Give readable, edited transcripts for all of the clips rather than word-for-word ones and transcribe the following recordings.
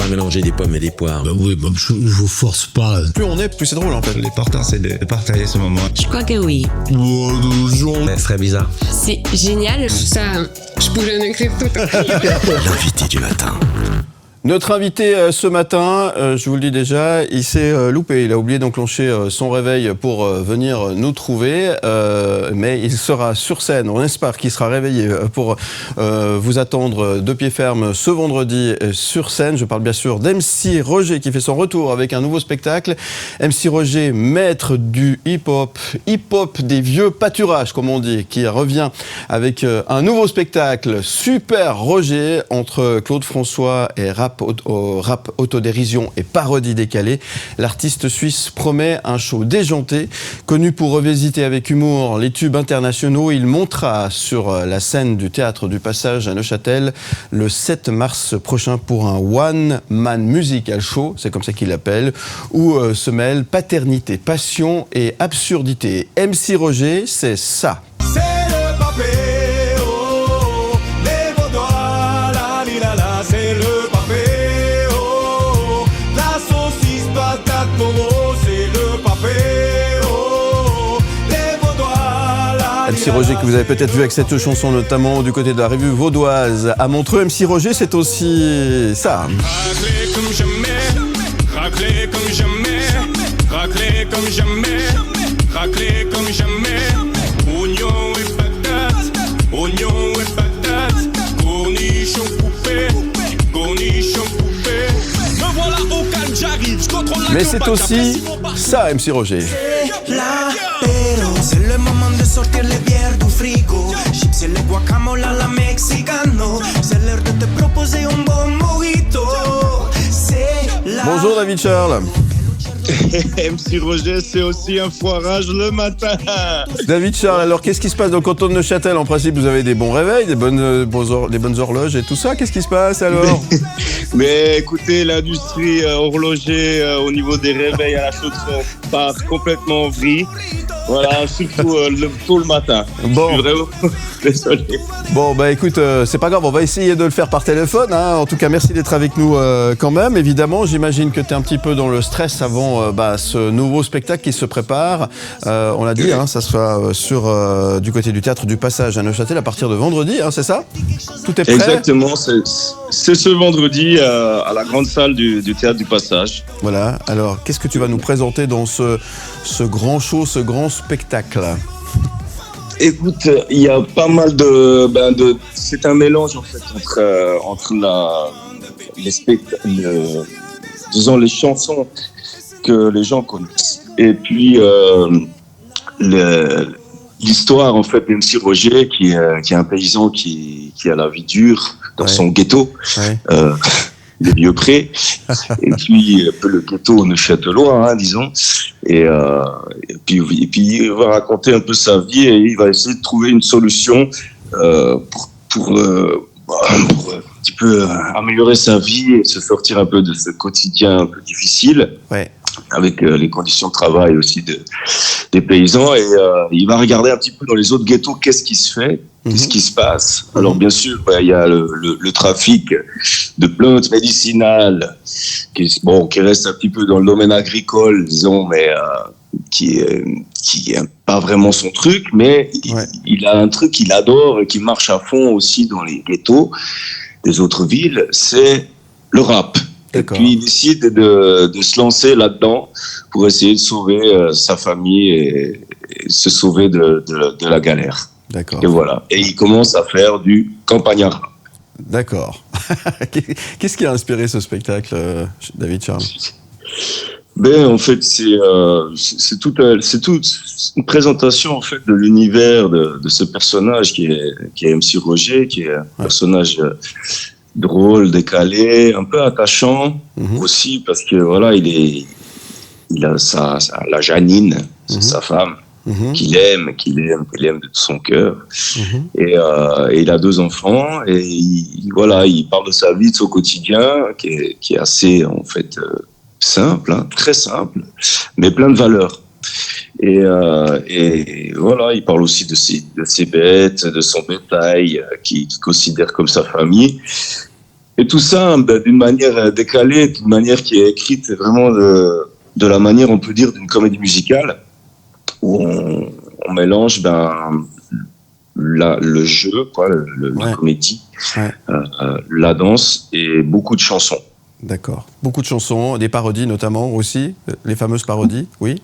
pas mélanger des pommes et des poires. Bah oui, bah je vous force pas. Plus on est, plus c'est drôle en fait. L'important c'est de partager ce moment. Je crois que oui. C'est très bizarre. C'est génial. Ça, je pourrais en écrire tout. L'invité du matin. Notre invité ce matin, je vous le dis déjà, il s'est loupé. Il a oublié d'enclencher son réveil pour venir nous trouver, mais il sera sur scène. On espère qu'il sera réveillé pour vous attendre de pied ferme ce vendredi sur scène. Je parle bien sûr d'MC Roger qui fait son retour avec un nouveau spectacle. MC Roger, maître du hip-hop des vieux pâturages comme on dit, qui revient avec un nouveau spectacle, Super Roger, entre Claude François et rap autodérision et parodie décalée. L'artiste suisse promet un show déjanté. Connu pour revisiter avec humour les tubes internationaux, il montera sur la scène du Théâtre du Passage à Neuchâtel le 7 mars prochain pour un one-man musical show, c'est comme ça qu'il l'appelle, où se mêlent paternité, passion et absurdité. MC Roger, c'est ça. C'est le papé, oh, les vaudois, la lilala, c'est le papé, oh, la saucisse, patate, momo, c'est le papé, oh, les vaudois, la MC Roger que vous avez peut-être vu avec cette chanson notamment du côté de la revue vaudoise à Montreux. MC Roger, c'est aussi ça. Raclé comme jamais, raclé comme jamais, raclé comme jamais, raclé comme jamais, oignon et patate, cornichon coupé, cornichon coupé. Me voilà au calme, j'arrive, je contrôle la Mais c'est aussi ça, MC Roger. L'apéro, c'est le moment de sortir les bières du frigo. Chips et les guacamole à la mexicano. C'est l'heure de te proposer un bon mojito. Bonjour David Charles. MC Roger, c'est aussi un foirage le matin. David Charles, alors qu'est-ce qui se passe dans le canton de Neuchâtel? En principe, vous avez des bons réveils, des bonnes horloges et tout ça. Qu'est-ce qui se passe alors? Mais écoutez, l'industrie horloger au niveau des réveils à la chaude-son part complètement en vrille. Voilà, surtout tôt le matin. Bon. Je suis vraiment désolé. Bon, bah écoute, c'est pas grave, on va essayer de le faire par téléphone. Hein. En tout cas, merci d'être avec nous quand même. Évidemment, j'imagine que tu es un petit peu dans le stress avant ce nouveau spectacle qui se prépare. On l'a dit, hein, ça sera du côté du Théâtre du Passage à Neuchâtel à partir de vendredi, hein, c'est ça? Tout est prêt? Exactement, c'est ce vendredi à la grande salle du Théâtre du Passage. Voilà, alors qu'est-ce que tu vas nous présenter dans ce grand show, ce grand spectacle? Écoute, il y a pas mal c'est un mélange en fait entre les chansons que les gens connaissent et puis l'histoire en fait d'MC Roger qui est un paysan qui a la vie dure dans son ghetto. Ouais. Les vieux prés, et puis un peu le ghetto neuchâtelois, hein, disons, et puis il va raconter un peu sa vie et il va essayer de trouver une solution pour un petit peu améliorer sa vie et se sortir un peu de ce quotidien un peu difficile, ouais, avec les conditions de travail aussi des paysans, et il va regarder un petit peu dans les autres ghettos qu'est-ce qui se fait. Qu'est-ce qui se passe? Alors bien sûr, il y a le trafic de plantes médicinales qui reste un petit peu dans le domaine agricole, disons, mais qui est pas vraiment son truc, mais il a un truc qu'il adore et qui marche à fond aussi dans les ghettos des autres villes, c'est le rap. D'accord. Et puis il décide de se lancer là-dedans pour essayer de sauver sa famille et se sauver de la galère. D'accord. Et voilà. Et il commence à faire du campagnard. D'accord. Qu'est-ce qui a inspiré ce spectacle, David Charles? Ben, en fait, c'est toute une présentation en fait de l'univers de ce personnage qui est MC Roger, qui est un personnage drôle, décalé, un peu attachant aussi, parce que voilà, il a la Janine, c'est sa femme. Qu'il aime de tout son cœur, et il a 2 enfants, et il parle de sa vie, de son quotidien qui est assez en fait simple, hein, très simple, mais plein de valeurs. Et voilà, il parle aussi de ses bêtes, de son bétail qu'il considère comme sa famille. Et tout ça d'une manière décalée, d'une manière qui est écrite vraiment de la manière, on peut dire, d'une comédie musicale, où on mélange le jeu, quoi, la comédie, la danse et beaucoup de chansons. D'accord. Beaucoup de chansons, des parodies notamment aussi, les fameuses parodies, oui.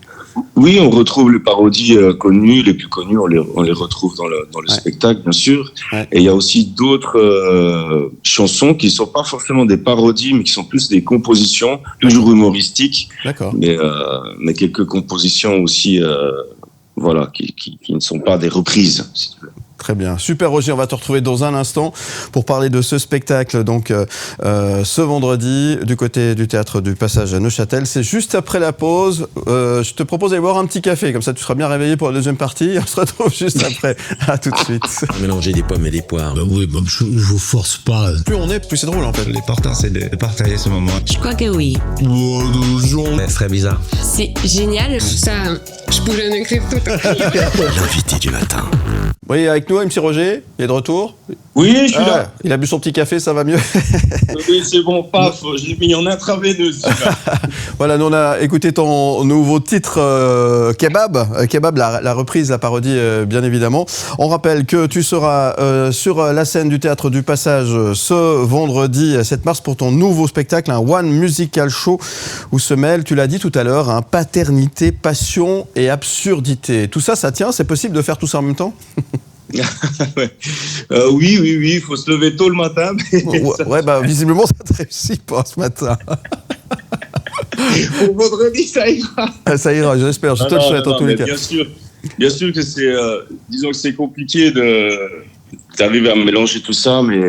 Oui, on retrouve les parodies connues, les plus connues, on les retrouve dans le spectacle, bien sûr. Ouais. Et il y a aussi d'autres chansons qui ne sont pas forcément des parodies, mais qui sont plus des compositions, toujours humoristiques. D'accord. Mais quelques compositions aussi, qui ne sont pas des reprises, si tu veux. Très bien. Super Roger, on va te retrouver dans un instant pour parler de ce spectacle donc ce vendredi du côté du théâtre du Passage à Neuchâtel. C'est juste après la pause. Je te propose d'aller boire un petit café, comme ça tu seras bien réveillé pour la deuxième partie. On se retrouve juste après. À tout de suite. Mélanger des pommes et des poires. Oui, je vous force pas. Plus on est, plus c'est drôle en fait. L'important c'est de partager ce moment. Je crois que oui. Ce serait bizarre. C'est génial, ça, je pourrais en écrire tout. L'invité du matin. Oui, avec nous, MC Roger, il est de retour. Oui, je suis là. Il a bu son petit café, ça va mieux. Oui, c'est bon, paf, je l'ai mis en intraveineuse. Voilà, nous on a écouté ton nouveau titre Kebab. Kebab, la reprise, la parodie, bien évidemment. On rappelle que tu seras sur la scène du Théâtre du Passage ce vendredi 7 mars pour ton nouveau spectacle, un One Musical Show, où se mêlent, tu l'as dit tout à l'heure, paternité, passion et absurdité. Tout ça, ça tient? C'est possible de faire tout ça en même temps? Oui, il faut se lever tôt le matin. Visiblement, ça ne réussit pas ce matin. Pour vendredi, ça ira. Ça ira, j'espère. Je te le souhaite en tous les cas. Bien sûr que c'est, disons que c'est compliqué d'arriver à mélanger tout ça, mais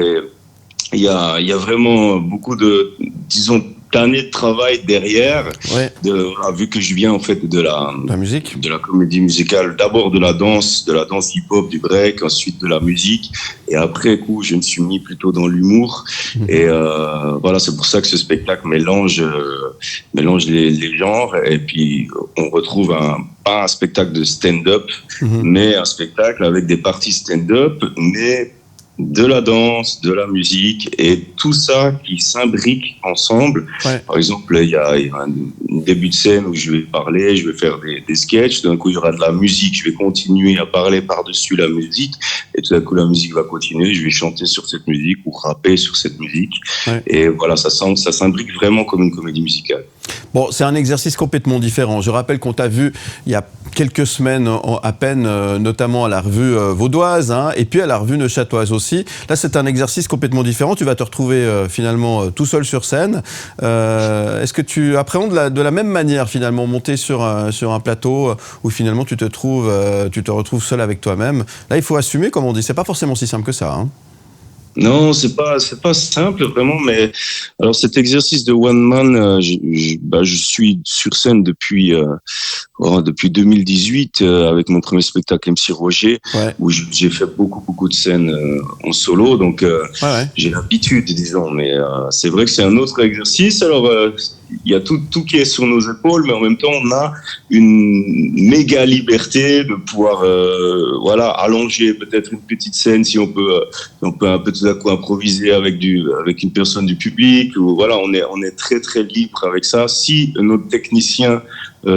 il y a vraiment beaucoup d'années de travail derrière. Ouais. Vu que je viens en fait de la musique, de la comédie musicale, d'abord de la danse hip-hop, du break, ensuite de la musique, et après coup je me suis mis plutôt dans l'humour. Et c'est pour ça que ce spectacle mélange les genres, et puis on retrouve pas un spectacle de stand-up, mais un spectacle avec des parties stand-up, mais de la danse, de la musique et tout ça qui s'imbrique ensemble. Ouais. Par exemple, il y a un début de scène où je vais parler, je vais faire des sketchs, d'un coup il y aura de la musique, je vais continuer à parler par-dessus la musique, et tout d'un coup la musique va continuer, je vais chanter sur cette musique ou rapper sur cette musique. Ouais. Et voilà, ça s'imbrique vraiment comme une comédie musicale. Bon, c'est un exercice complètement différent. Je rappelle qu'on t'a vu il y a quelques semaines à peine, notamment à la revue vaudoise, et puis à la revue neuchâteloise aussi. Là, c'est un exercice complètement différent. Tu vas te retrouver finalement tout seul sur scène. Est-ce que tu appréhendes de la même manière finalement monter sur un plateau où finalement tu te retrouves seul avec toi-même? Là, il faut assumer, comme on dit. C'est pas forcément si simple que ça. Non, c'est pas simple vraiment, mais alors cet exercice de one man, je suis sur scène depuis 2018 avec mon premier spectacle MC Roger, où j'ai fait beaucoup de scènes en solo, donc j'ai l'habitude, disons, mais c'est vrai que c'est un autre exercice. Alors il y a tout qui est sur nos épaules, mais en même temps on a une méga liberté de pouvoir allonger peut-être une petite scène si on peut un peu tout à coup improviser avec une personne du public, ou voilà, on est très très libre avec ça si notre technicien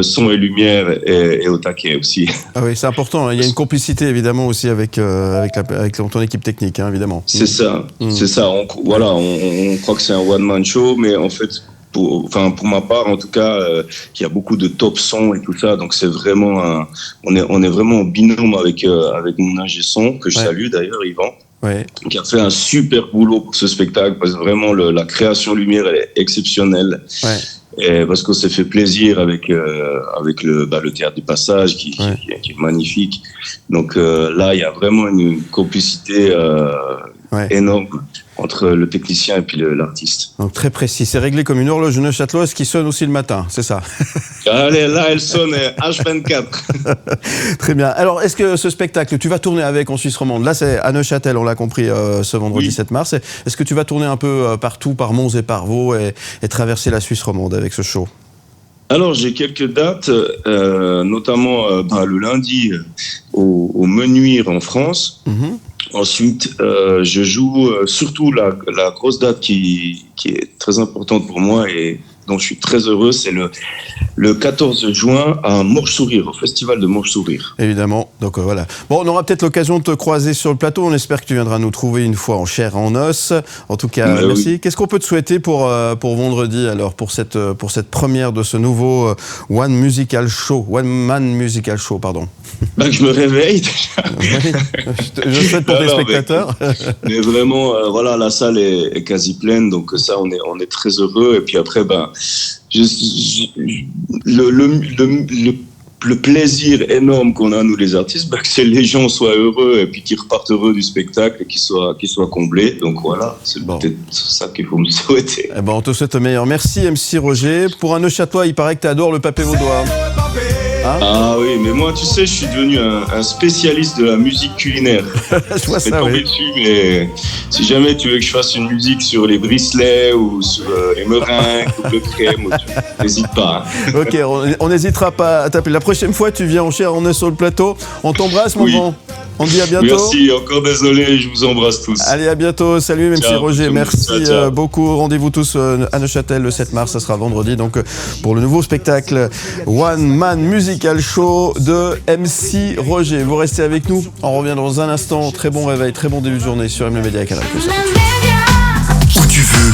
son et lumière est au taquet aussi. Ah oui, c'est important. Il y a une complicité évidemment aussi avec ton équipe technique, évidemment. C'est ça, c'est ça. On croit que c'est un one man show, mais en fait, pour ma part en tout cas, il y a beaucoup de top son et tout ça, donc c'est vraiment on est vraiment en binôme avec mon ingé son, que je salue d'ailleurs, Yvan. Ouais. Qui a fait un super boulot pour ce spectacle, parce que vraiment la création lumière elle est exceptionnelle. Ouais. Et parce qu'on s'est fait plaisir avec le Théâtre du Passage qui est magnifique. Donc là il y a vraiment une complicité énorme entre le technicien et puis l'artiste. Donc très précis, c'est réglé comme une horloge neuchâteloise qui sonne aussi le matin, c'est ça? Allez, là elle sonne H24. Très bien. Alors est-ce que ce spectacle, tu vas tourner avec en Suisse romande? Là c'est à Neuchâtel, on l'a compris, ce vendredi 7 mars. Est-ce que tu vas tourner un peu partout, par Mons et par Vaud, et traverser la Suisse romande avec ce show? Alors j'ai quelques dates, notamment le lundi au Menuire en France. Ensuite, je joue surtout la grosse date qui est très importante pour moi et dont je suis très heureux, c'est le 14 juin à Morche-Sourire, au festival de Morche-Sourire. Évidemment, donc voilà. Bon, on aura peut-être l'occasion de te croiser sur le plateau, on espère que tu viendras nous trouver une fois en chair et en os. En tout cas, merci. Oui. Qu'est-ce qu'on peut te souhaiter pour vendredi, alors, pour cette première de ce nouveau One Man Musical Show, pardon. Que je me réveille déjà. Je souhaite pour tes spectateurs. Mais vraiment, voilà, la salle est quasi pleine, donc ça, on est très heureux. Et puis après, le plaisir énorme qu'on a, nous les artistes, que les gens soient heureux et puis qu'ils repartent heureux du spectacle et qu'ils soient comblés. Donc voilà, c'est peut-être ça qu'il faut me souhaiter. Eh ben, on te souhaite le meilleur. Merci MC Roger. Pour un Neuchâtelois, il paraît que tu adores le papé vaudois. Hein? Ah oui, mais moi, tu sais, je suis devenu un spécialiste de la musique culinaire. Je vois ça, oui. Dessus, mais si jamais tu veux que je fasse une musique sur les bricelets ou sur les meringues ou le crème, n'hésite pas. Hein. Ok, on n'hésitera pas à t'appeler. La prochaine fois, tu viens en chair, on est sur le plateau. On t'embrasse, mon grand. On te dit à bientôt. Merci, encore désolé, je vous embrasse tous. Allez, à bientôt. Salut, MC ciao, Roger. Merci ciao. beaucoup. Rendez-vous tous à Neuchâtel le 7 mars. Ça sera vendredi, donc, pour le nouveau spectacle One Man Musical Show de MC Roger. Vous restez avec nous. On revient dans un instant. Très bon réveil, très bon début de journée sur M Média et Canal+. Où tu veux.